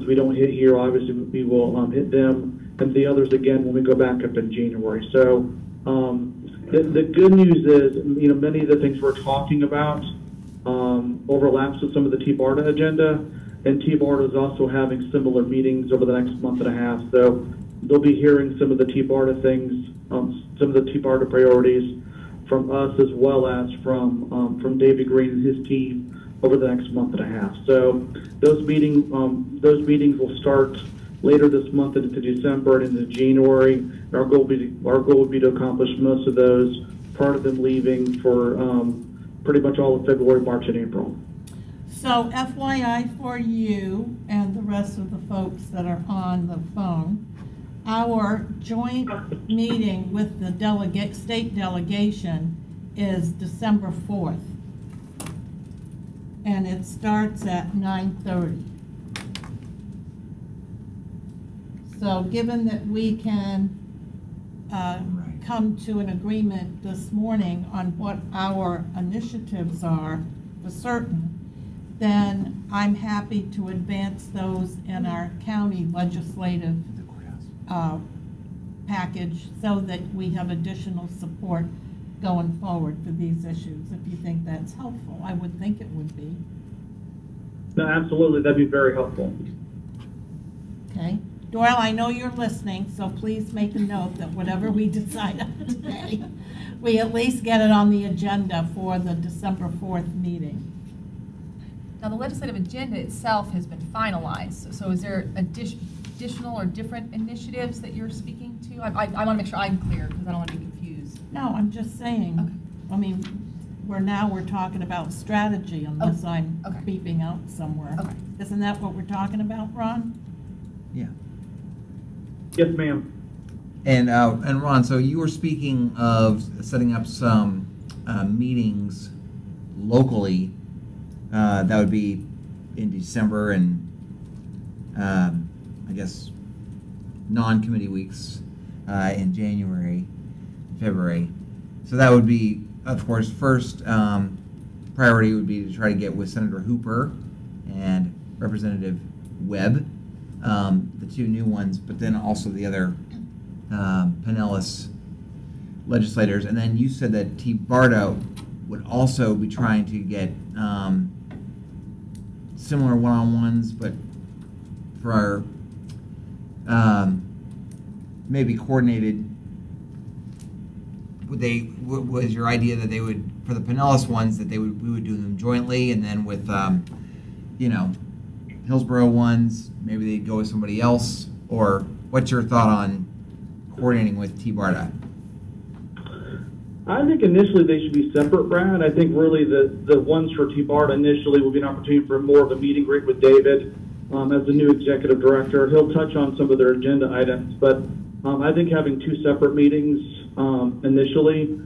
we don't hit here, obviously we will hit them, and the others again when we go back up in January. So the good news is, many of the things we're talking about overlaps with some of the TBARTA agenda, and TBARTA is also having similar meetings over the next month and a half. So they'll be hearing some of the TBARTA things, some of the TBARTA priorities from us, as well as from David Green and his team over the next month and a half. So those meetings will start later this month into December and into January. And our goal would be to accomplish most of those, part of them leaving for pretty much all of February, March, and April. So FYI for you and the rest of the folks that are on the phone, our joint meeting with the state delegation is December 4th, and it starts at 9:30. So given that we can come to an agreement this morning on what our initiatives are for certain, then I'm happy to advance those in our county legislative package so that we have additional support going forward for these issues. If you think that's helpful, I would think it would be. No, absolutely, that'd be very helpful. Okay. Doyle, I know you're listening, so please make a note that whatever we decide on today, we at least get it on the agenda for the December 4th meeting. Now, the legislative agenda itself has been finalized, so is there additional or different initiatives that you're speaking to? I want to make sure I'm clear because I don't want to be confused. No, I'm just saying. Okay. I mean, we're talking about strategy unless I'm beeping out somewhere. Okay. Isn't that what we're talking about, Ron? Yeah. Yes, ma'am. And Ron, so you were speaking of setting up some meetings locally. That would be in December and I guess non-committee weeks in January, February. So that would be, of course, first priority would be to try to get with Senator Hooper and Representative Webb, the two new ones, but then also the other Pinellas legislators. And then you said that TBARTA would also be trying to get similar one-on-ones, but for our maybe coordinated. Was your idea that they would, for the Pinellas ones, that we would do them jointly, and then with Hillsborough ones, maybe they'd go with somebody else? Or what's your thought on coordinating with TBARTA? I think initially they should be separate, Brad. I think really the ones for TBARTA initially will be an opportunity for more of a meet and greet with David as the new executive director. He'll touch on some of their agenda items, but I think having two separate meetings initially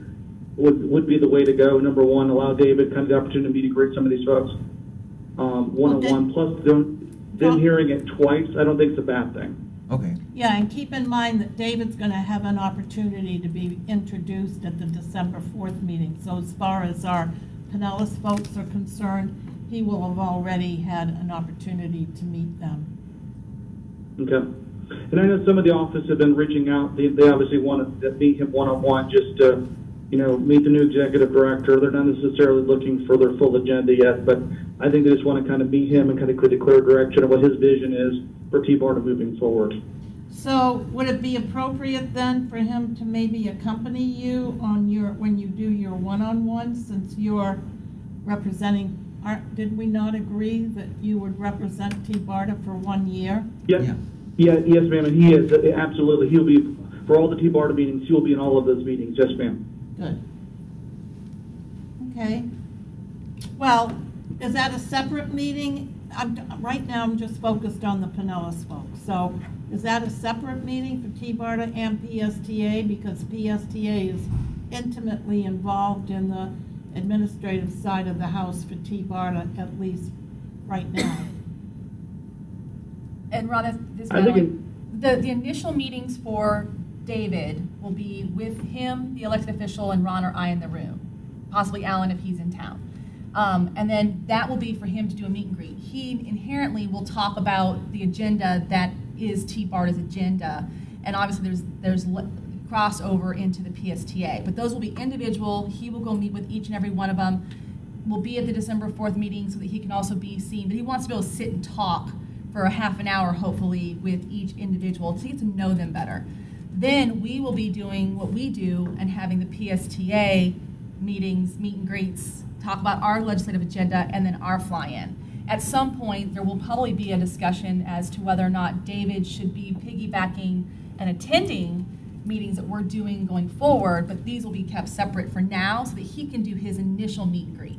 would be the way to go. Number one, allow David kind of the opportunity to meet and greet some of these folks one-on-one. Plus, them hearing it twice, I don't think it's a bad thing. Okay. Yeah, and keep in mind that David's going to have an opportunity to be introduced at the December 4th meeting. So as far as our Pinellas folks are concerned, he will have already had an opportunity to meet them. Okay. And I know some of the office have been reaching out. They obviously want to meet him one-on-one just to, meet the new executive director. They're not necessarily looking for their full agenda yet, but I think they just want to kind of meet him and kind of get a clear direction of what his vision is for TBARTA moving forward. So would it be appropriate then for him to maybe accompany you on when you do your one-on-one, since you're representing? Did we not agree that you would represent TBARTA for 1 year? Yes, ma'am, and he is absolutely. He'll be for all the TBARTA meetings. He will be in all of those meetings. Yes, ma'am. Good. Okay. Well, is that a separate meeting? Right now, I'm just focused on the Pinellas folks. So, is that a separate meeting for TBARTA and PSTA, because PSTA is intimately involved in the administrative side of the house for TBARTA, at least right now? And Ron, the initial meetings for David will be with him, the elected official, and Ron or I in the room, possibly Alan if he's in town. And then that will be for him to do a meet and greet. He inherently will talk about the agenda that is T-BARTA's agenda. And obviously there's crossover into the PSTA. But those will be individual. He will go meet with each and every one of them. We'll be at the December 4th meeting so that he can also be seen. But he wants to be able to sit and talk for a half an hour, hopefully, with each individual to get to know them better. Then we will be doing what we do and having the PSTA meetings, meet and greets, talk about our legislative agenda, and then our fly-in. At some point, there will probably be a discussion as to whether or not David should be piggybacking and attending meetings that we're doing going forward, but these will be kept separate for now so that he can do his initial meet and greet.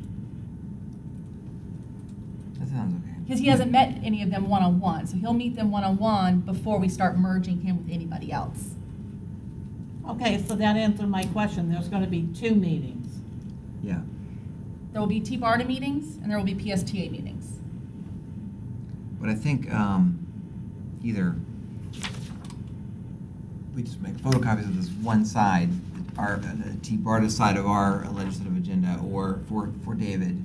That sounds okay. Because he hasn't met any of them one-on-one, so he'll meet them one-on-one before we start merging him with anybody else. Okay, so that answered my question. There's going to be 2 meetings. Yeah. There will be T-BARTA meetings and there will be PSTA meetings. But I think either we just make photocopies of this one side, our T-BARTA side of our legislative agenda, or for David,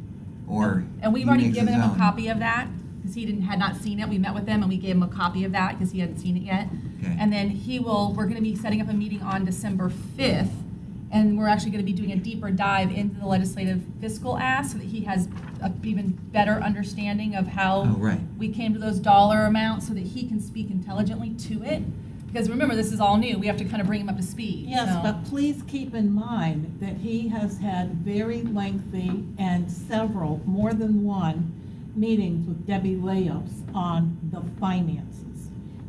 or and we've he already makes given his him a own. copy of that because he had not seen it. We met with him and we gave him a copy of that because he hadn't seen it yet. Okay. And then we're going to be setting up a meeting on December 5th, and we're actually going to be doing a deeper dive into the legislative fiscal ask so that he has an even better understanding of how Oh, right. we came to those dollar amounts so that he can speak intelligently to it. Because remember, this is all new. We have to kind of bring him up to speed. Yes, so. but please keep in mind that he has had very lengthy and several, more than one, meetings with Debbie Leos on the finances.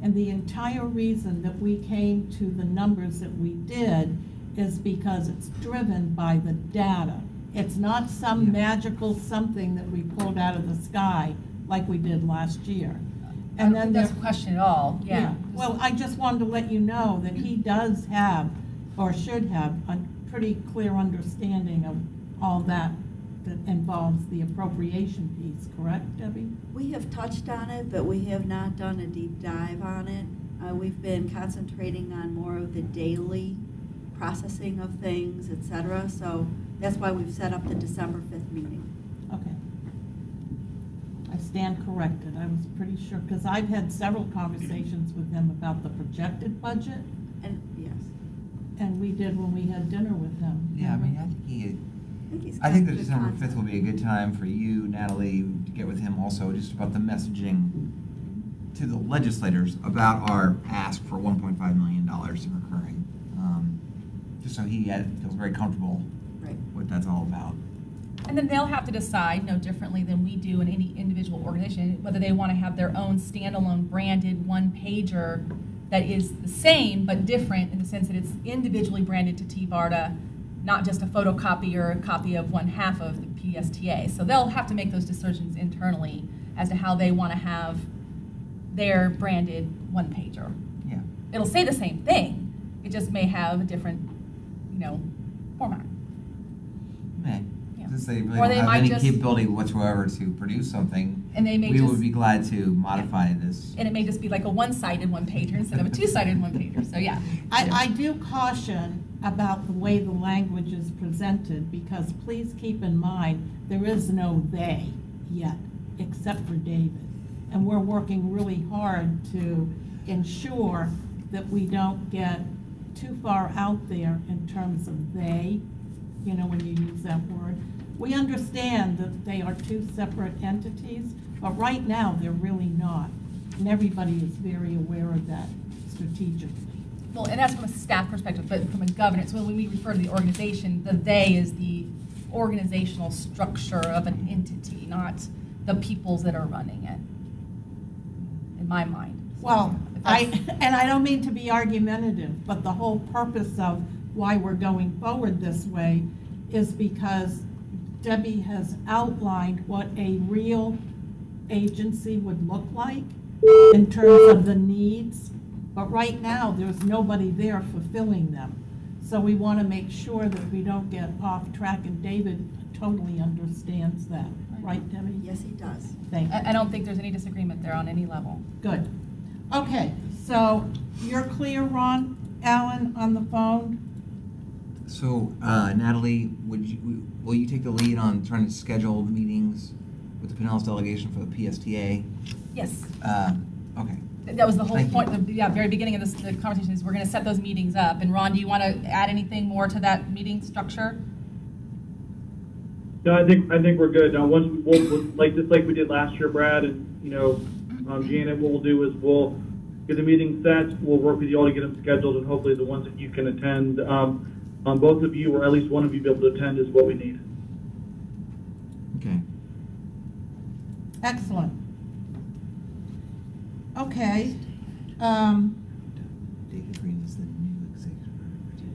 And the entire reason that we came to the numbers that we did is because it's driven by the data. It's not some magical something that we pulled out of the sky like we did last year. I don't think that's a question at all. Yeah. Well, I just wanted to let you know that he does have, or should have, a pretty clear understanding of all that involves the appropriation piece, correct, Debbie? We have touched on it, but we have not done a deep dive on it. We've been concentrating on more of the daily processing of things, et cetera. So that's why we've set up the December 5th meeting. Okay. I stand corrected. I was pretty sure, because I've had several conversations with him about the projected budget, And yes, and we did when we had dinner with him. Yeah, I mean, I think the December 5th will be a good time for you, Natalie, to get with him also just about the messaging to the legislators about our ask for $1.5 million in recurring. Just so he feels very comfortable right. what that's all about. And then they'll have to decide, no differently than we do in any individual organization, whether they want to have their own standalone branded one-pager that is the same but different in the sense that it's individually branded to T-BARTA, not just a photocopy or a copy of one half of the PSTA. So they'll have to make those decisions internally as to how they want to have their branded one-pager. Yeah. It'll say the same thing, it just may have a different, format. May. Yeah. Since they really Or don't they have might any just- capability whatsoever to produce something, And they may we just, would be glad to modify this. and it may just be like a one-sided one-pager instead of a two-sided one-pager, so yeah. I do caution about the way the language is presented, because please keep in mind, there is no they yet, except for David. And we're working really hard to ensure that we don't get too far out there in terms of they, when you use that word. We understand that they are two separate entities, but right now they're really not. And everybody is very aware of that strategically. Well, and that's from a staff perspective, but from a governance, when we refer to the organization, the they is the organizational structure of an entity, not the peoples that are running it, in my mind. Well, If that's- and I don't mean to be argumentative, but the whole purpose of why we're going forward this way is because Debbie has outlined what a real agency would look like in terms of the needs, but right now there's nobody there fulfilling them. So we want to make sure that we don't get off track, and David totally understands that. Right, Debbie? Yes, he does. Thank you. I don't think there's any disagreement there on any level. Good. Okay, so you're clear, Ron, Alan, on the phone? So, Natalie, will you take the lead on trying to schedule the meetings with the Pinellas delegation for the PSTA? Yes. Okay. That was the whole Thank you. point, the very beginning of the conversation is we're going to set those meetings up. And Ron, do you want to add anything more to that meeting structure? No, I think we're good. Now, once we'll like we did last year, Brad, and Janet, what we'll do is we'll get the meeting set. We'll work with you all to get them scheduled, and hopefully the ones that you can attend, both of you or at least one of you be able to attend is what we need. Okay. Excellent. Okay. David Green is the new executive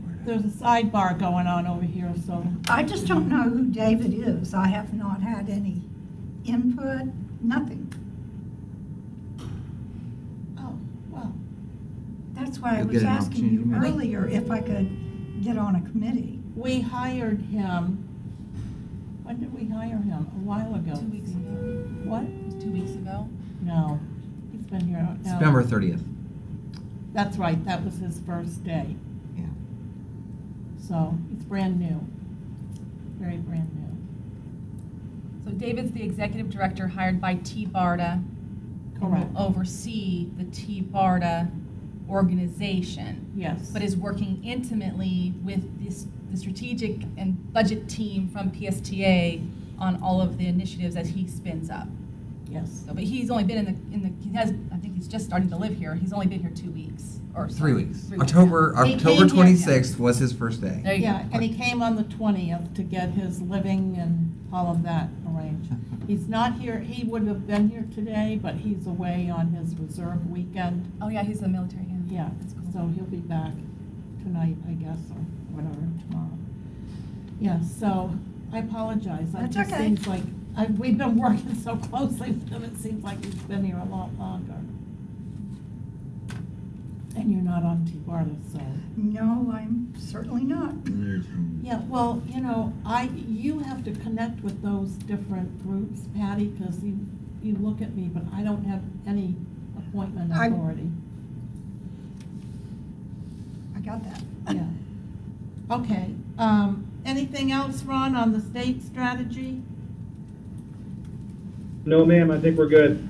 director. There's a sidebar going on over here, so. I just don't know who David is. I have not had any input, nothing. Oh, well. That's why I You'll was get an asking you opportunity. earlier if I could get on a committee. We hired him. When did we hire him? A while ago. 2 weeks ago. What? It was 2 weeks ago. No. He's been here. now. September 30th. That's right. That was his first day. Yeah. So it's brand new. Very brand new. So David's the executive director hired by T-BARDA. Correct. Will oversee the T-BARDA organization. Yes. But is working intimately with the strategic and budget team from PSTA on all of the initiatives that he spins up. Yes. So, but he's only been I think he's just starting to live here. He's only been here 2 weeks or so. 3 weeks. 3 weeks. October He October came here, 26th was his first day. There you Yeah, go. and he came on the 20th to get his living and all of that arranged. He's not here, he would have been here today, but he's away on his reserve weekend. Oh yeah, he's a military. Yeah, That's cool. so he'll be back tonight, I guess, or whatever, tomorrow. Yeah, so I apologize. It That's just okay. seems like, we've been working so closely with him, it seems like he's been here a lot longer. And you're not on T-BARDA, so. No, I'm certainly not. Yeah, well, you have to connect with those different groups, Patty, because you look at me, but I don't have any appointment I- authority. I got that. Yeah. Okay, anything else, Ron, on the state strategy? No, ma'am, I think we're good.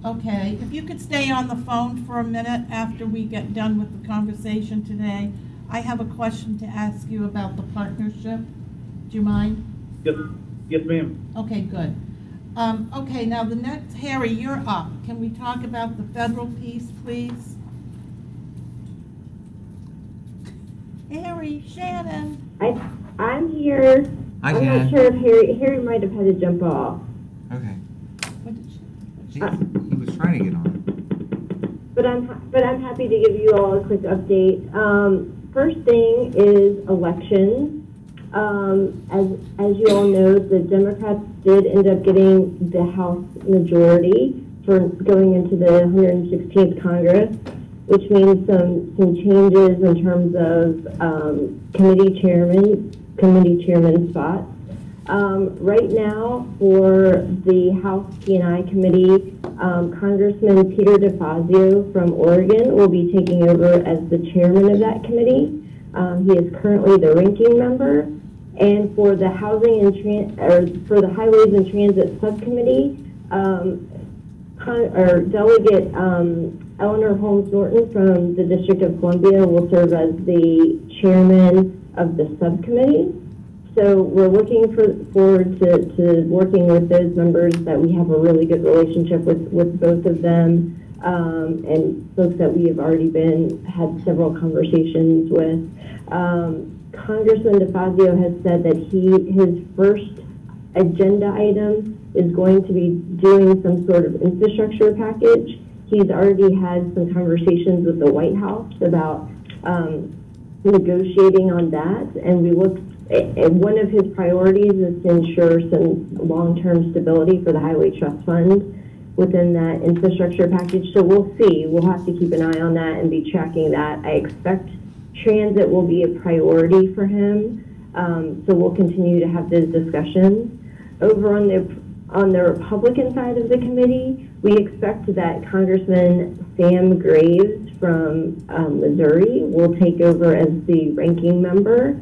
Okay, if you could stay on the phone for a minute after we get done with the conversation today. I have a question to ask you about the partnership. Do you mind? Yes, ma'am. Okay, good. Okay, now the next, Harry, you're up. Can we talk about the federal piece, please? Harry, Shannon. I'm here. Hi, I'm Shannon. not sure if Harry might have had to jump off. Okay. What did she? He was trying to get on. But I'm happy to give you all a quick update. First thing is elections. As you all know, the Democrats did end up getting the House majority for going into the 116th Congress, which means some changes in terms of committee chairman spots. Right now, for the House P&I Committee, Congressman Peter DeFazio from Oregon will be taking over as the chairman of that committee. He is currently the ranking member. And for the Housing and for the Highways and Transit Subcommittee, Delegate Eleanor Holmes Norton from the District of Columbia will serve as the chairman of the subcommittee. So we're looking forward to working with those members that we have a really good relationship with both of them, and folks that we have already had several conversations with. Congressman DeFazio has said that his first agenda item is going to be doing some sort of infrastructure package. He's already had some conversations with the White House about negotiating on that, and one of his priorities is to ensure some long-term stability for the Highway Trust Fund within that infrastructure package. So we'll see. We'll have to keep an eye on that and be tracking that. I expect transit will be a priority for him, so we'll continue to have those discussions. Over on On the Republican side of the committee, we expect that Congressman Sam Graves from Missouri will take over as the ranking member.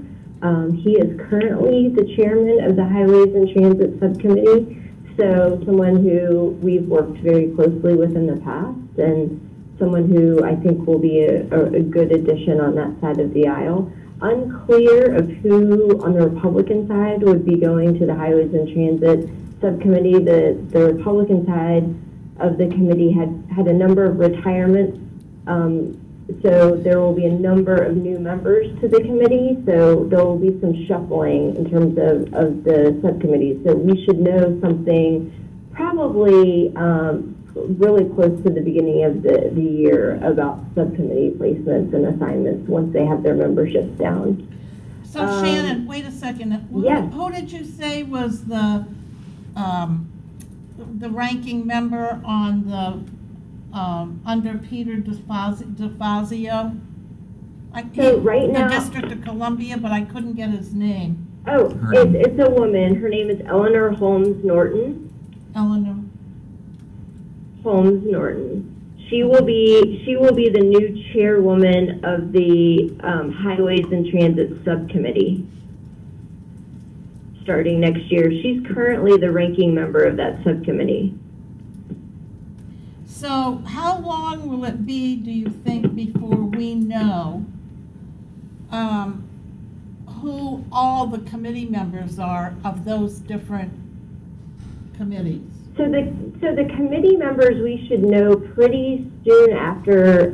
He is currently the chairman of the Highways and Transit Subcommittee, so someone who we've worked very closely with in the past, and someone who I think will be a good addition on that side of the aisle. Unclear of who on the Republican side would be going to the Highways and Transit Subcommittee. The Republican side of the committee had a number of retirements, so there will be a number of new members to the committee, so there will be some shuffling in terms of the subcommittee. So we should know something probably really close to the beginning of the year about subcommittee placements and assignments once they have their memberships down. So Shannon, wait a second. Yes. Who did you say was the ranking member on the under Peter DeFazio? So right now, the District of Columbia, but I couldn't get his name. Oh, it's a woman. Her name is Eleanor Holmes Norton. Eleanor Holmes Norton. She will be the new chairwoman of the Highways and Transit Subcommittee starting next year. She's currently the ranking member of that subcommittee. So how long will it be, do you think, before we know who all the committee members are of those different committees? So the committee members we should know pretty soon after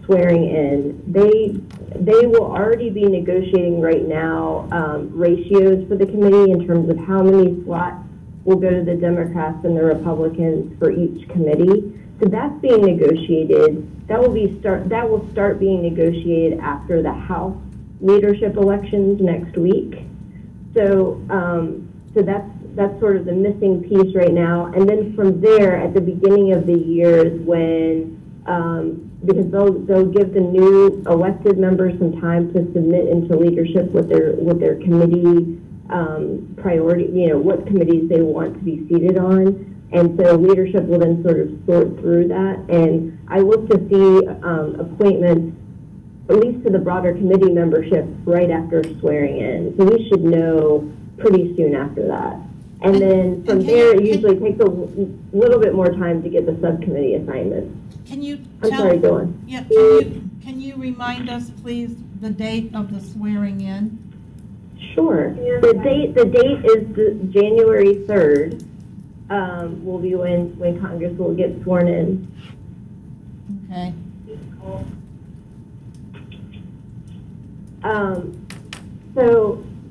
swearing in. They will already be negotiating right now ratios for the committee in terms of how many slots will go to the Democrats and the Republicans for each committee. So that's being negotiated. That will start being negotiated after the House leadership elections next week. So that's sort of the missing piece right now. And then from there, at the beginning of the year is when, because they'll give the new elected members some time to submit into leadership with their committee priority, what committees they want to be seated on. And so leadership will then sort of sort through that. And I look to see appointments, at least to the broader committee membership, right after swearing in. So we should know pretty soon after that. And then from there, it usually takes a little bit more time to get the subcommittee assignments. Can you I'm sorry, go on. Yeah, can you remind us, please, the date of the swearing in? Sure. The date is January 3rd. Will be when Congress will get sworn in. Okay.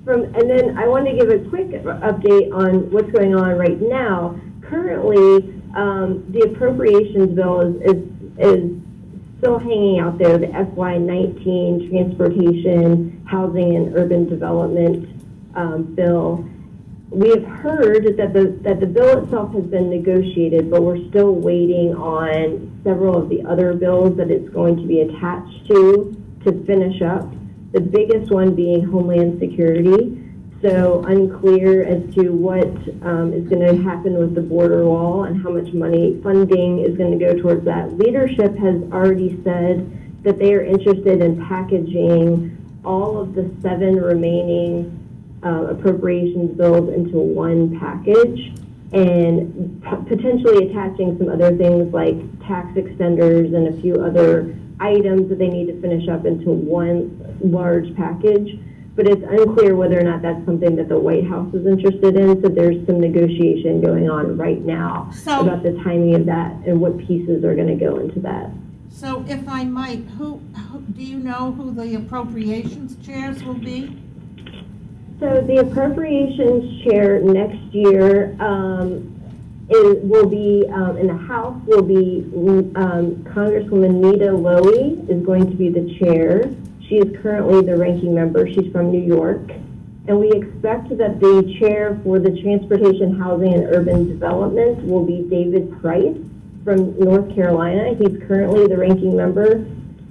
And then I want to give a quick update on what's going on right now. Currently, the appropriations bill is still hanging out there, the FY19 Transportation, Housing, and Urban Development bill. We have heard that the bill itself has been negotiated, but we're still waiting on several of the other bills that it's going to be attached to finish up. The biggest one being Homeland Security. So unclear as to what is going to happen with the border wall and how much funding is going to go towards that. Leadership has already said that they are interested in packaging all of the 7 remaining appropriations bills into one package and potentially attaching some other things like tax extenders and a few other items that they need to finish up into one large package. But it's unclear whether or not that's something that the White House is interested in, so there's some negotiation going on right now about the timing of that and what pieces are going to go into that. So if I might, who do you know who the appropriations chairs will be? So the appropriations chair next year will be, in the House, will be Congresswoman Nita Lowey is going to be the chair. She is currently the ranking member. She's from New York. And we expect that the chair for the Transportation, Housing, and Urban Development will be David Price from North Carolina. He's currently the ranking member.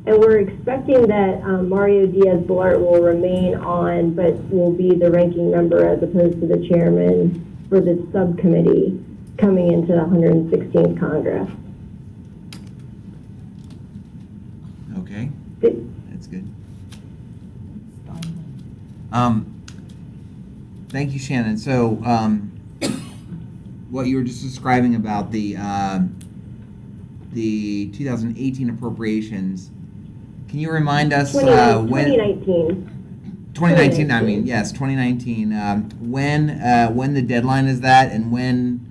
And we're expecting that Mario Diaz-Balart will remain on, but will be the ranking member as opposed to the chairman for the subcommittee coming into the 116th Congress. Okay, that's good. Thank you, Shannon. So, what you were just describing about the 2018 appropriations, can you remind us when 2019? 2019. I mean, yes, 2019. When the deadline is that, and when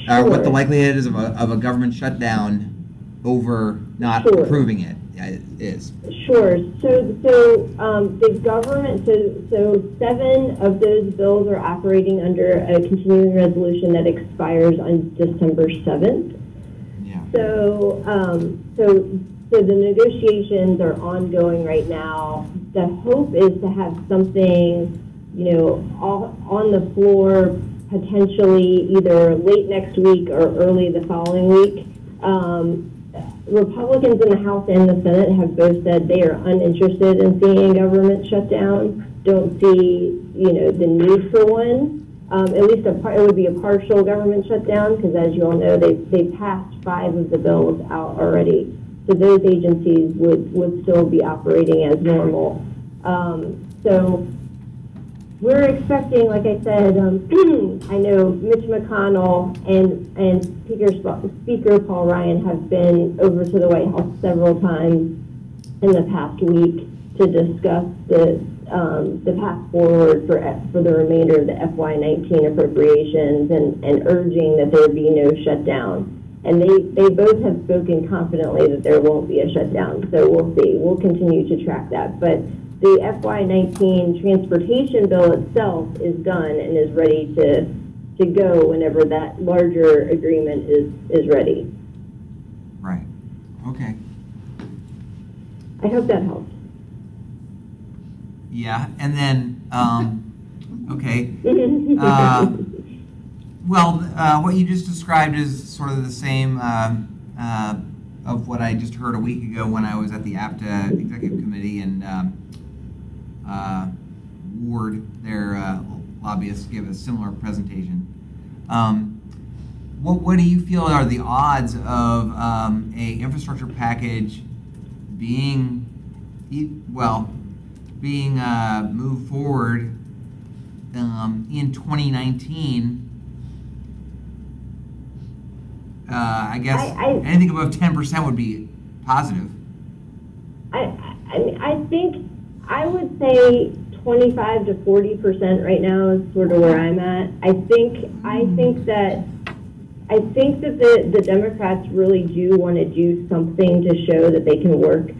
what the likelihood is of a government shutdown over not approving it is. Sure. So the government. So 7 of those bills are operating under a continuing resolution that expires on December 7th. Yeah. So the negotiations are ongoing right now. The hope is to have something, all on the floor potentially either late next week or early the following week. Republicans in the House and the Senate have both said they are uninterested in seeing a government shutdown, don't see, the need for one. At least it would be a partial government shutdown, because as you all know, they've passed 5 of the bills out already. So those agencies would still be operating as normal. So we're expecting, like I said, I know Mitch McConnell and Speaker Paul Ryan have been over to the White House several times in the past week to discuss the path forward for the remainder of the FY19 appropriations and urging that there be no shutdown. And they both have spoken confidently that there won't be a shutdown. So we'll see. We'll continue to track that. But the FY19 transportation bill itself is done and is ready to go whenever that larger agreement is ready. Right. Okay. I hope that helps. Yeah, and then okay. What you just described is sort of the same of what I just heard a week ago when I was at the APTA Executive Committee, and Ward, their lobbyists, gave a similar presentation. What do you feel are the odds of a infrastructure package being moved forward in 2019? I guess anything above 10% would be positive. I think I would say 25 to 40% right now is sort of where I'm at. I think that the Democrats really do want to do something to show that they can work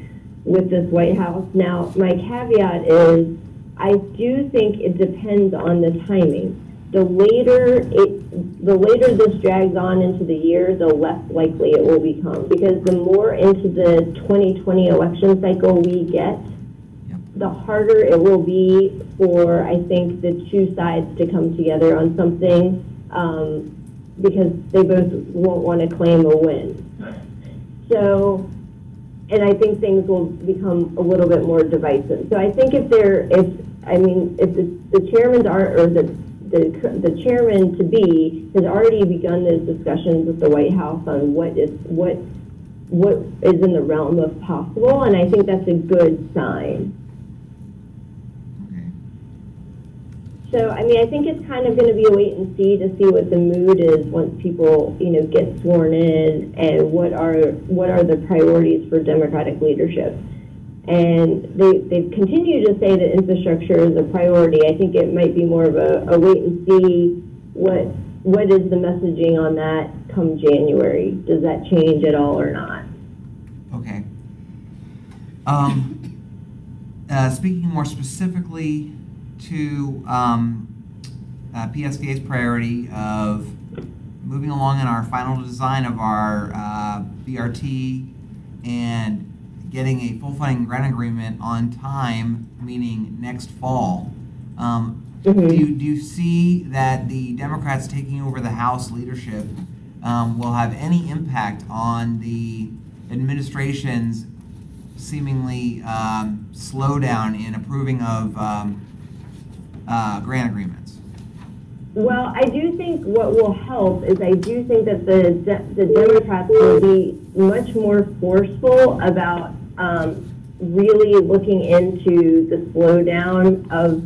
with this White House. Now, my caveat is I do think it depends on the timing. The later this drags on into the year, the less likely it will become, because the more into the 2020 election cycle we get, the harder it will be for, I think, the two sides to come together on something, because they both won't want to claim a win. So, and I think things will become a little bit more divisive. So I think if the chairmen are, or the chairman to be has already begun those discussions with the White House on what is in the realm of possible, and I think that's a good sign. So, I think it's kind of going to be a wait and see to see what the mood is once people, get sworn in, and what are the priorities for Democratic leadership. And they've continued to say that infrastructure is a priority. I think it might be more of a wait and see what is the messaging on that come January. Does that change at all or not? Okay. Speaking more specifically to PSTA's priority of moving along in our final design of our BRT and getting a full funding grant agreement on time, meaning next fall. Do you see that the Democrats taking over the House leadership will have any impact on the administration's seemingly slowdown in approving of grant agreements? Well, I do think what will help is I do think that the Democrats will be much more forceful about really looking into the slowdown of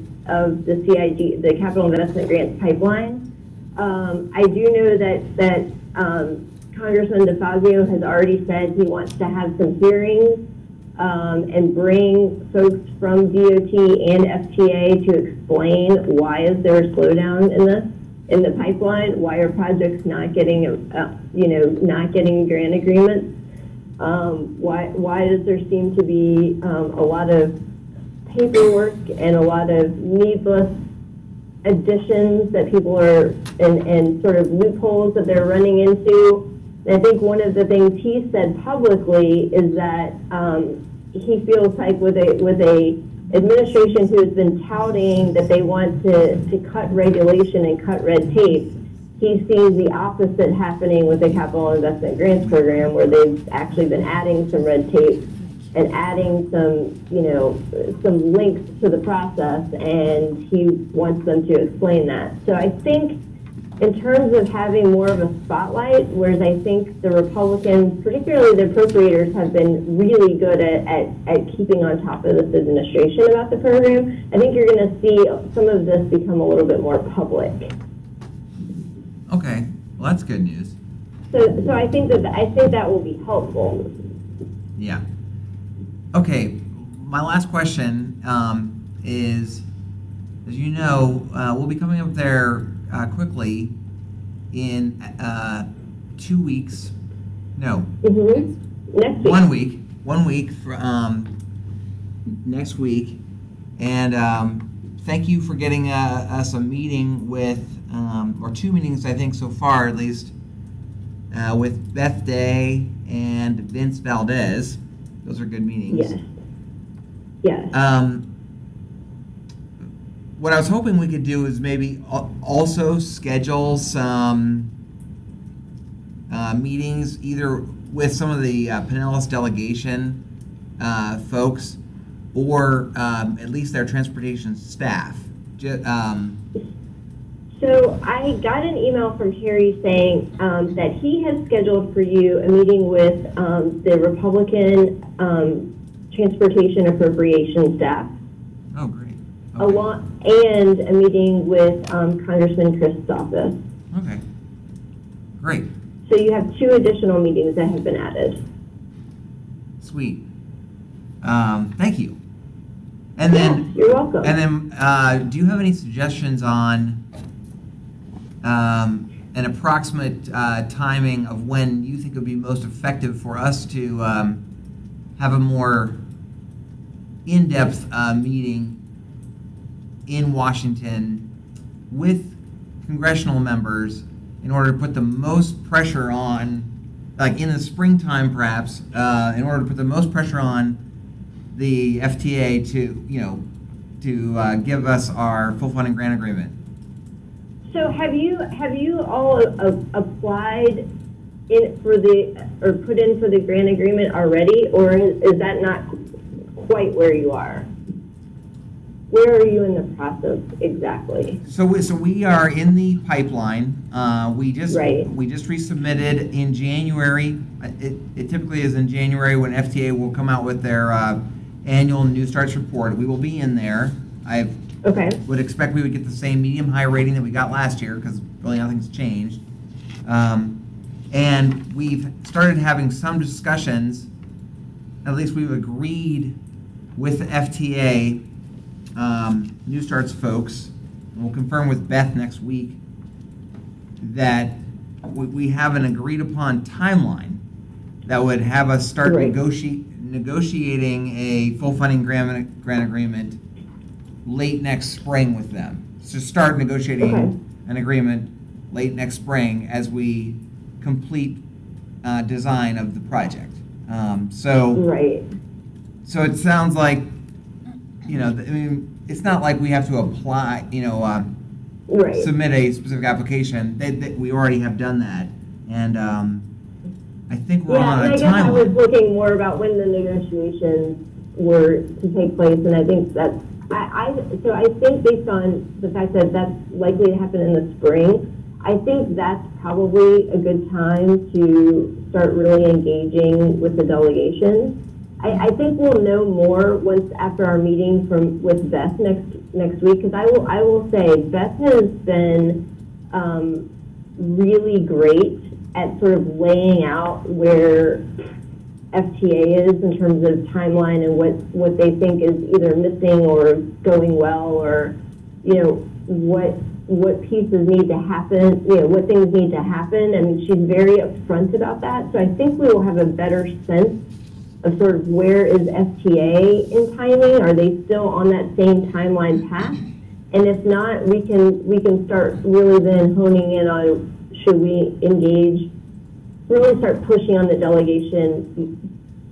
the CIG, the Capital Investment Grants pipeline. I do know that Congressman DeFazio has already said he wants to have some hearings and bring folks from DOT and FTA to explain why is there a slowdown in the pipeline? Why are projects not getting not getting grant agreements? Why does there seem to be a lot of paperwork and a lot of needless additions that people are and sort of loopholes that they're running into? And I think one of the things he said publicly is that he feels like with a administration who has been touting that they want to cut regulation and cut red tape, he sees the opposite happening with the Capital Investment Grants Program, where they've actually been adding some red tape and adding some links to the process, and he wants them to explain that. So I think in terms of having more of a spotlight, whereas I think the Republicans, particularly the appropriators, have been really good at keeping on top of this administration about the program, I think you're going to see some of this become a little bit more public. Okay, well that's good news. So I think that will be helpful. Yeah. Okay, my last question is, as you know, we'll be coming up there quickly in 2 weeks. No. Mm-hmm. Next week. 1 week. 1 week from next week. And thank you for getting us a meeting with, or 2 meetings I think so far at least, with Beth Day and Vince Valdez. Those are good meetings. Yes. Yes. What I was hoping we could do is maybe also schedule some meetings either with some of the Pinellas delegation folks or at least their transportation staff. So I got an email from Harry saying that he has scheduled for you a meeting with the Republican Transportation Appropriation staff. Oh, great. Okay. And a meeting with Congressman Christ's office. Okay. Great. So you have 2 additional meetings that have been added. Sweet. Thank you. And then you're welcome. And then, do you have any suggestions on an approximate timing of when you think it would be most effective for us to have a more in-depth meeting in Washington with congressional members in order to put the most pressure on, like in the springtime perhaps, in order to put the most pressure on the FTA to give us our full funding grant agreement? So have you all applied put in for the grant agreement already, or is that not quite where you are? Where are you in the process exactly? So we are in the pipeline. We just resubmitted in January. It typically is in January when FTA will come out with their annual New Starts report. We will be in there. I would expect we would get the same medium-high rating that we got last year because really nothing's changed. And we've started having some discussions. At least we've agreed with the FTA New Starts folks, and we'll confirm with Beth next week, that we have an agreed upon timeline that would have us start negotiating a full funding grant agreement late next spring with them. So start negotiating an agreement late next spring as we complete design of the project. So it sounds like, it's not like we have to apply, submit a specific application. We already have done that, and I think we're on a timeline. I guess I was looking more about when the negotiations were to take place, and I think that's So I think based on the fact that that's likely to happen in the spring, I think that's probably a good time to start really engaging with the delegation. I think we'll know more once after our meeting with Beth next week, because I will say Beth has been really great at sort of laying out where FTA is in terms of timeline and what they think is either missing or going well, or what pieces need to happen, what things need to happen. I mean, she's very upfront about that. So I think we will have a better sense of sort of where is FTA in timing? Are they still on that same timeline path? And if not, we can start really then honing in on, should we engage, really start pushing on the delegation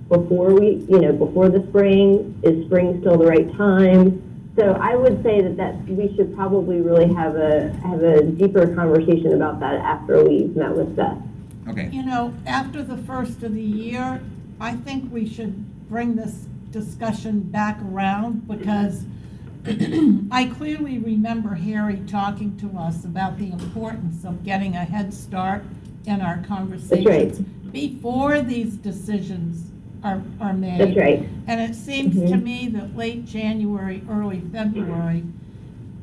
before before the spring. Is spring still the right time? So I would say that we should probably really have a deeper conversation about that after we've met with Beth. Okay. After the first of the year, I think we should bring this discussion back around, because I clearly remember Harry talking to us about the importance of getting a head start in our conversations. That's right. Before these decisions are made. That's right. And it seems to me that late January, early February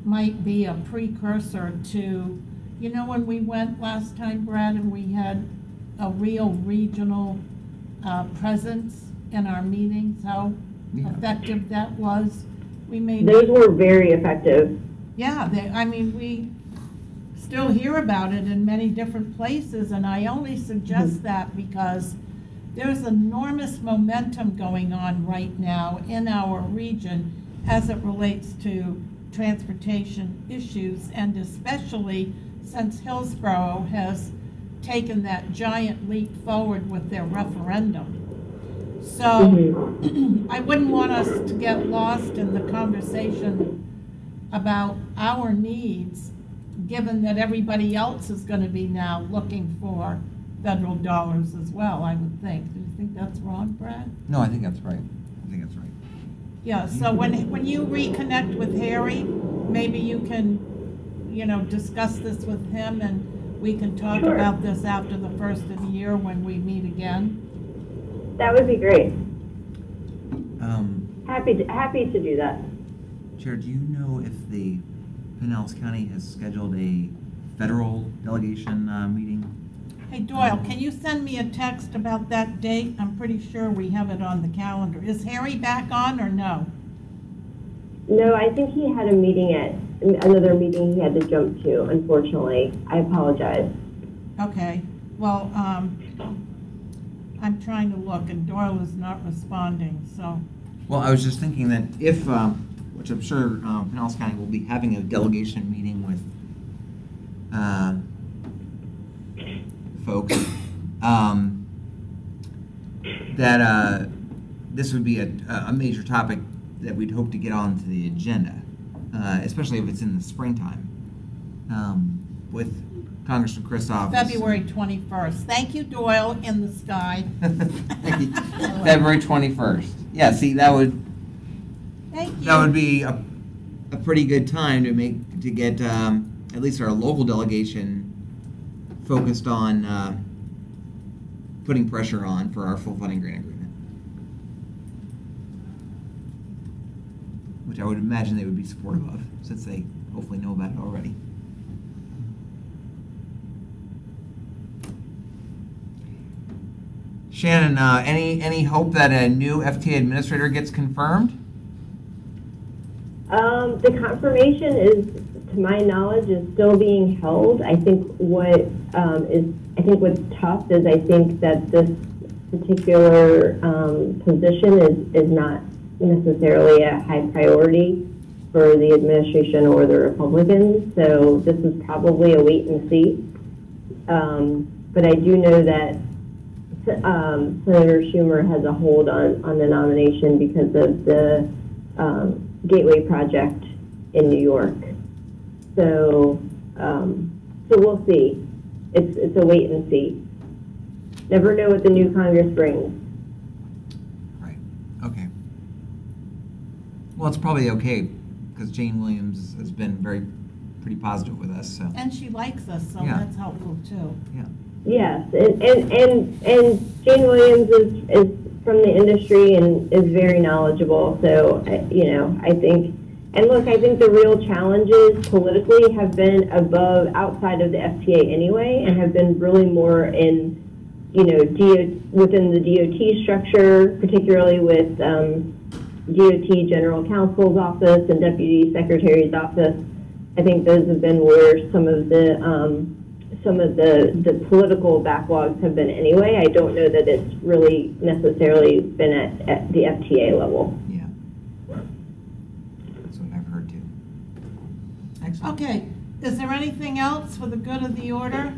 might be a precursor to, when we went last time, Brad, and we had a real regional presence in our meetings, how effective that was. Those were very effective. Yeah, we still hear about it in many different places, and I only suggest that because there's enormous momentum going on right now in our region as it relates to transportation issues, and especially since Hillsborough has taken that giant leap forward with their referendum. So I wouldn't want us to get lost in the conversation about our needs, given that everybody else is going to be now looking for federal dollars as well, I would think. Do you think that's wrong, Brad? No, I think that's right. Yeah, so when you reconnect with Harry, maybe you can, discuss this with him, and we can talk about this after the first of the year when we meet again. That would be great. Happy to do that. Chair, do you know if the Pinellas County has scheduled a federal delegation meeting? Hey Doyle, can you send me a text about that date? I'm pretty sure we have it on the calendar. Is Harry back on or no? No, I think he had another meeting he had to jump to, unfortunately. I apologize. Okay, well, I'm trying to look and Doyle is not responding, so. Well, I was just thinking that if, which I'm sure Pinellas County will be having a delegation meeting with folks, that this would be a major topic that we'd hope to get onto the agenda, especially if it's in the springtime, with Congressman Kristoff. February 21st. Thank you, Doyle, in the sky. Thank you. February 21st. Yeah, see, that would be a pretty good time to get at least our local delegation focused on putting pressure on for our full funding grant agreement, which I would imagine they would be supportive of, since they hopefully know about it already. Shannon, any hope that a new FTA administrator gets confirmed? The confirmation is, to my knowledge, is still being held. I think what's tough is I think that this particular position is not necessarily a high priority for the administration or the Republicans. So this is probably a wait and see. But I do know that Senator Schumer has a hold on the nomination because of the Gateway project in New York. So we'll see. It's a wait and see. Never know what the new Congress brings. Right. Okay. Well, it's probably okay because Jane Williams has been pretty positive with us. So. And she likes us, so Yeah. that's helpful too. Yeah. Yes, and Jane Williams is from the industry and is very knowledgeable. So I think, and look, I think the real challenges politically have been outside of the FTA anyway, and have been really more in within the DOT structure, particularly with DOT General Counsel's office and Deputy Secretary's office. I think those have been where some of the political backlogs have been anyway. I don't know that it's really necessarily been at the FTA level. Yeah. That's what I've heard too. Excellent. Okay, is there anything else for the good of the order?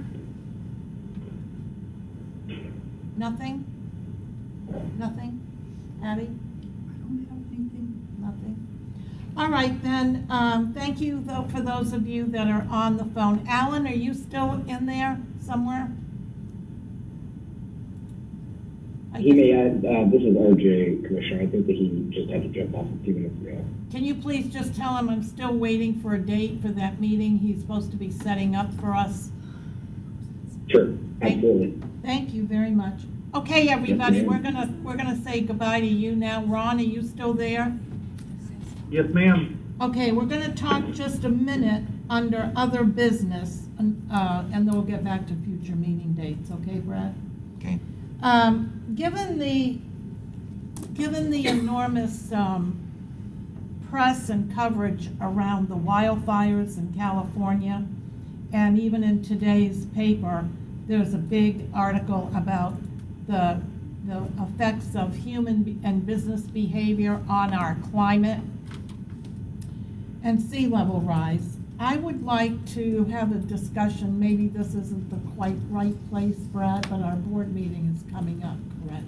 Nothing? Nothing? Patty? I don't have anything. Nothing? All right, then, thank you for those of you that are on the phone. Alan, are you still in there somewhere? He may add, this is RJ, Commissioner. I think that he just had to jump off a few minutes ago. Can you please just tell him I'm still waiting for a date for that meeting he's supposed to be setting up for us? Sure, absolutely. Thank you very much. Okay, everybody, Yes, we're gonna say goodbye to you now. Ron, are you still there? Yes, ma'am. Okay, we're gonna talk just a minute under other business, and then we'll get back to future meeting dates, okay, Brad? Okay. Given the enormous press and coverage around the wildfires in California, and even in today's paper, there's a big article about the effects of human and business behavior on our climate and sea level rise. I would like to have a discussion, maybe this isn't the quite right place, Brad, but our board meeting is coming up, correct?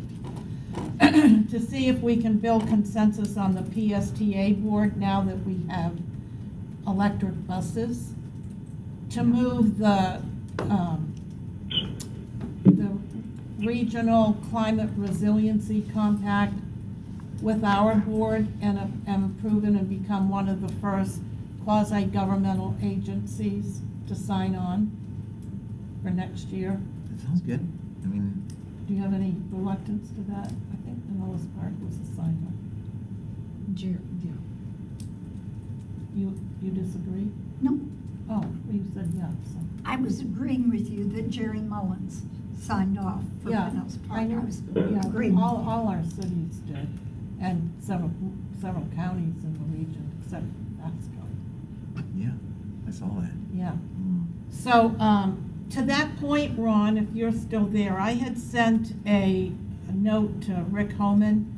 To see if we can build consensus on the PSTA board now that we have electric buses, to move the Regional Climate Resiliency Compact with our board and approve it and become one of the first quasi-governmental agencies to sign on for next year. That sounds good. I mean, Do you have any reluctance to that? I think the lowest part was a sign on. Yeah. You disagree? No, Oh, well, you said yes. So. I was agreeing with you that Jerry Mullins signed off for Yeah, Pinellas Park. I know. was Yeah, agreeing. all our cities did, and several counties in the region, except Vasco. yeah, I saw that. Yeah. Mm. So, to that point, Ron, if you're still there, I had sent a note to Rick Homan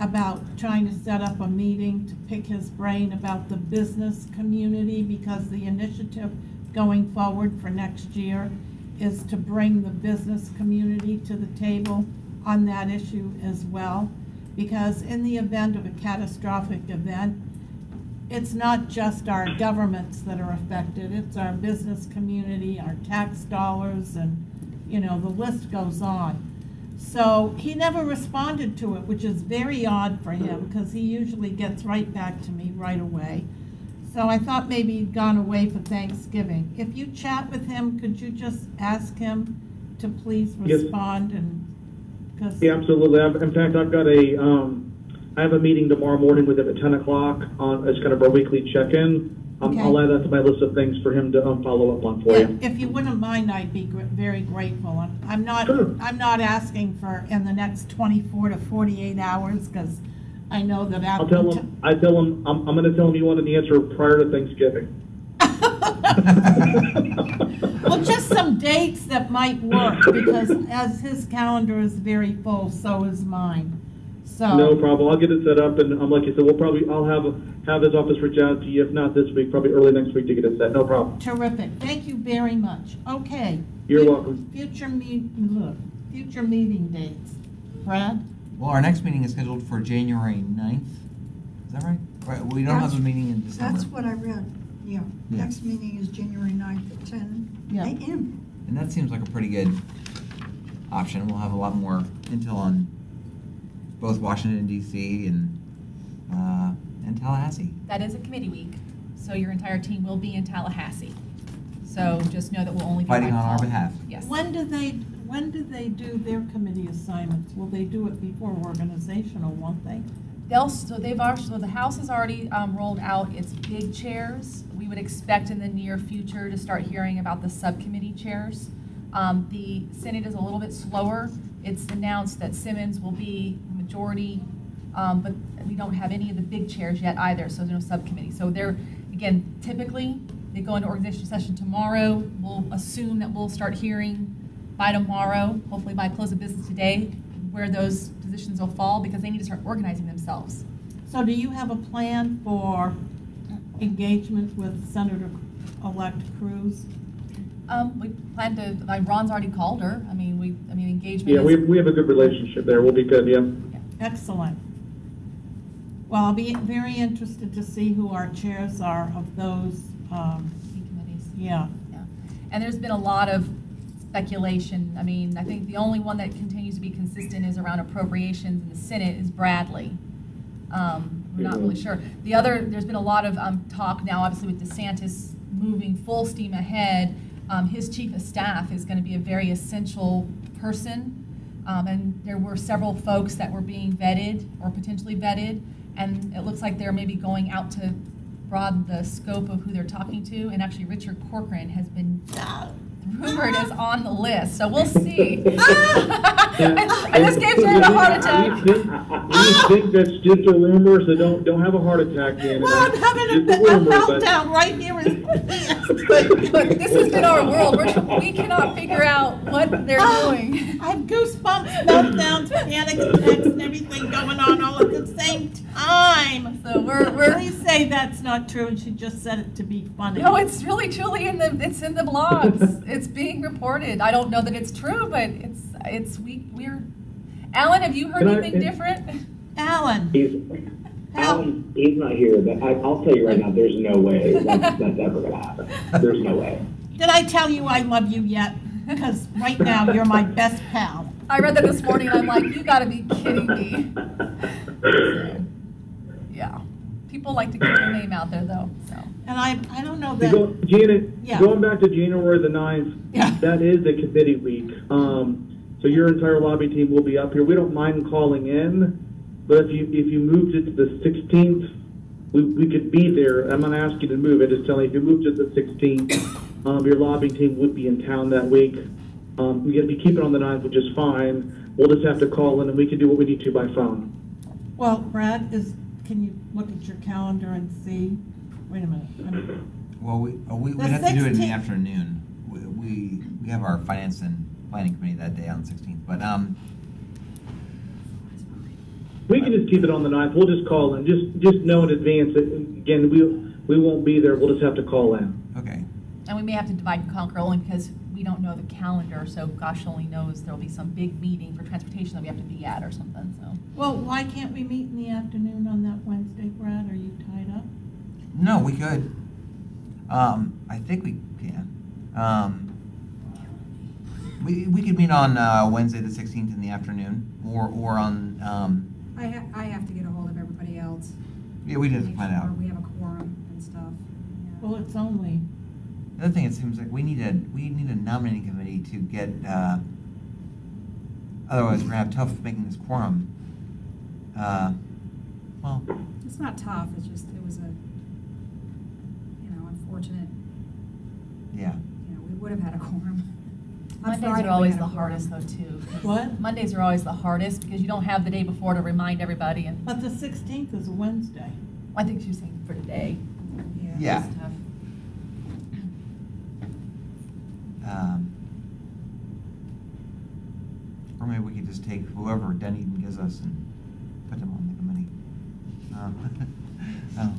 about trying to set up a meeting to pick his brain about the business community, because the initiative going forward for next year is to bring the business community to the table on that issue as well. Because in the event of a catastrophic event, it's not just our governments that are affected, it's our business community, our tax dollars, and the list goes on. So he never responded to it, which is very odd for him, because he usually gets right back to me right away. So I thought maybe he'd gone away for Thanksgiving. If you chat with him, could you just ask him to please Yes. respond? And because Yeah, absolutely. In fact, I've got I have a meeting tomorrow morning with him at 10 o'clock on as kind of our weekly check-in. Okay. I'll add that to my list of things for him to follow up on for you. if you wouldn't mind, I'd be very grateful. I'm not Sure. I'm not asking for in the next 24 to 48 hours, because I know that I'll after. tell him. I'm going to tell him you wanted the answer prior to Thanksgiving. Well, just some dates that might work, because as his calendar is very full, so is mine. So. No problem. I'll get it set up, and like you said, I'll have his office reach out to you. If not this week, probably early next week to get it set. No problem. Terrific. Thank you very much. Okay. You're welcome. Future meeting dates. Brad? Well, our next meeting is scheduled for January 9th. Is that right? Right. We don't have a meeting in December. That's what I read, yeah. Yeah. Next meeting is January 9th at 10 Yeah. a.m. And that seems like a pretty good option. We'll have a lot more intel on both Washington, D.C. and in Tallahassee. That is a committee week, so your entire team will be in Tallahassee. So just know that we'll only be Fighting by on our call. behalf. Yes. When do they do their committee assignments? Will they do it before organizational, won't they? So the House has already rolled out its big chairs. We would expect in the near future to start hearing about the subcommittee chairs. The Senate is a little bit slower. It's announced that Simmons will be majority, but we don't have any of the big chairs yet either, so there's no subcommittee. So they're, again, typically, they go into organizational session tomorrow. We'll assume that we'll start hearing by tomorrow, hopefully by close of business today, where those positions will fall, because they need to start organizing themselves. So do you have a plan for engagement with Senator-elect Cruz? We plan to, Ron's already called her. Engagement Yeah, is. we have a good relationship there. We'll be good, yeah. Excellent. Well, I'll be very interested to see who our chairs are of those, Committees. yeah. Yeah. And there's been a lot of speculation. I think the only one that continues to be consistent is around appropriations in the Senate is Bradley. We're not really sure. There's been a lot of talk now, obviously, with DeSantis moving full steam ahead. His chief of staff is going to be a very essential person. And there were several folks that were being vetted or potentially vetted. And it looks like they're maybe going out to broaden the scope of who they're talking to. And actually, Richard Corcoran has been rumored as on the list, so we'll see. I just gave Jared a heart attack. You think that's just a rumor, so don't have a heart attack, Janet. Well, I'm having a meltdown right here. Look, this has been our world. We cannot figure out what they're doing. I have goosebumps, meltdowns, panic attacks, and everything going on all at the same time. So we're Please say that's not true, and she just said it to be funny. no, it's really truly in the blogs. It's being reported. I don't know that it's true, but we're. Alan, have you heard anything different? Alan. He's not here, but I'll tell you right now, there's no way that's ever going to happen. There's no way. Did I tell you I love you yet? Because right now you're my best pal. I read that this morning, and I'm like, you got to be kidding me. So, yeah, people like to keep their name out there, though. So. And I don't know that. Janet, Yeah. going back to January the 9th, Yeah. that is a committee week. So your entire lobby team will be up here. We don't mind calling in, but if you moved it to the 16th, we could be there. I'm not asking you to move it. Just telling you, if you moved it to the 16th, your lobby team would be in town that week. If you keep it on the 9th, which is fine, we'll just have to call in and we can do what we need to by phone. Well, Brad, can you look at your calendar and see? Wait a minute. Well, we The have to do it in the 16th. afternoon. We have our finance and planning committee that day on the 16th, but We can just keep it on the 9th. We'll just call in. Just know in advance that, again, we won't be there. We'll just have to call in. okay. And we may have to divide and conquer only because we don't know the calendar, so gosh only knows there'll be some big meeting for transportation that we have to be at or something, so. Well, why can't we meet in the afternoon on that Wednesday, Brad? Are you tied up? No, we could. I think we can. We could meet on Wednesday the 16th in the afternoon, or on. I have to get a hold of everybody else. Yeah, we didn't Make find sure out. we have a quorum and stuff. Yeah. Well, it's only, The other thing, it seems like we need a nominating committee to get. Otherwise, we're gonna have tough making this quorum. Well, It's not tough, it was a, unfortunate, yeah. we would have had a quorum. On Mondays Friday, are we always had a the quorum. hardest though too. 'Cause What? Mondays are always the hardest because you don't have the day before to remind everybody, and but the 16th is a Wednesday. I think she was saying for today. Yeah. It's tough. Or maybe we could just take whoever Dunedin gives us and put them on the committee. Oh.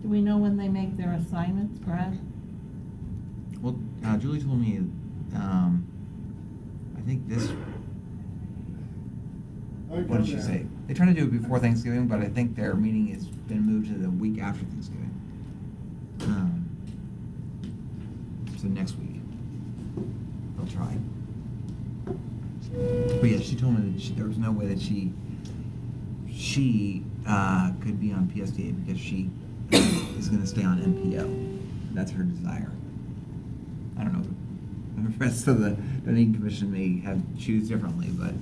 Do we know when they make their assignments, Brad? Well, Julie told me, I think this. What did she say? They try to do it before Thanksgiving, but I think their meeting has been moved to the week after Thanksgiving. So next week, they'll try. But yeah, she told me that there was no way that she she could be on PSTA because she is going to stay on MPO. That's her desire. I don't know. The rest of the Dunedin Commission may choose differently, but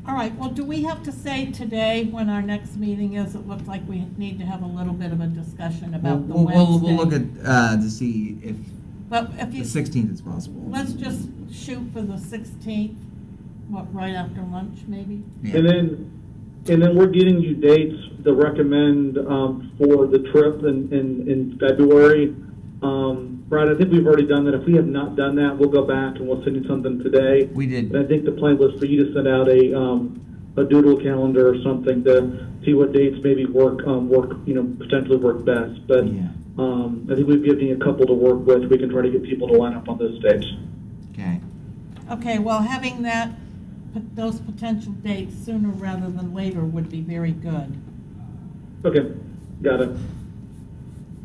All right, well, do we have to say today when our next meeting is? It looks like we need to have a little bit of a discussion about the Wednesday. we'll look at to see if But if the you, 16th is possible. let's just shoot for the 16th, right after lunch, maybe? Yeah. And then we're getting you dates to recommend for the trip in February. Brad, I think we've already done that. If we have not done that, we'll go back and we'll send you something today. We did. And I think the plan was for you to send out a doodle calendar or something to see what dates maybe potentially work best. But Yeah. I think we've given you a couple to work with. We can try to get people to line up on those dates. Okay. Okay, well, having those potential dates sooner rather than later would be very good. Okay, got it.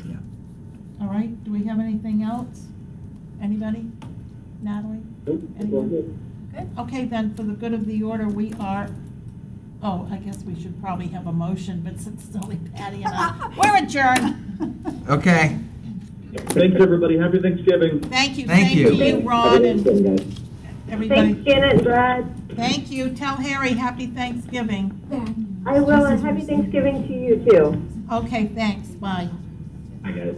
Yeah. All right, do we have anything else? Anybody? Natalie? Nope, Anyone? good. Good. Okay, then, for the good of the order, I guess we should probably have a motion, but since it's only Patty and I, we're adjourned. Okay. Thanks, everybody. Happy Thanksgiving. Thank you. Thank Same you. to you, Ron, and Guys. everybody. Thanks, Janet and Brad. Thank you. Tell Harry happy Thanksgiving. I will, and happy Thanksgiving to you too. Okay, thanks. Bye. I got it.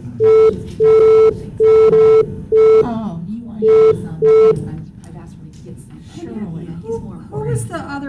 Oh, You want to get some? I've asked for me to get some. surely. He's more Who was the other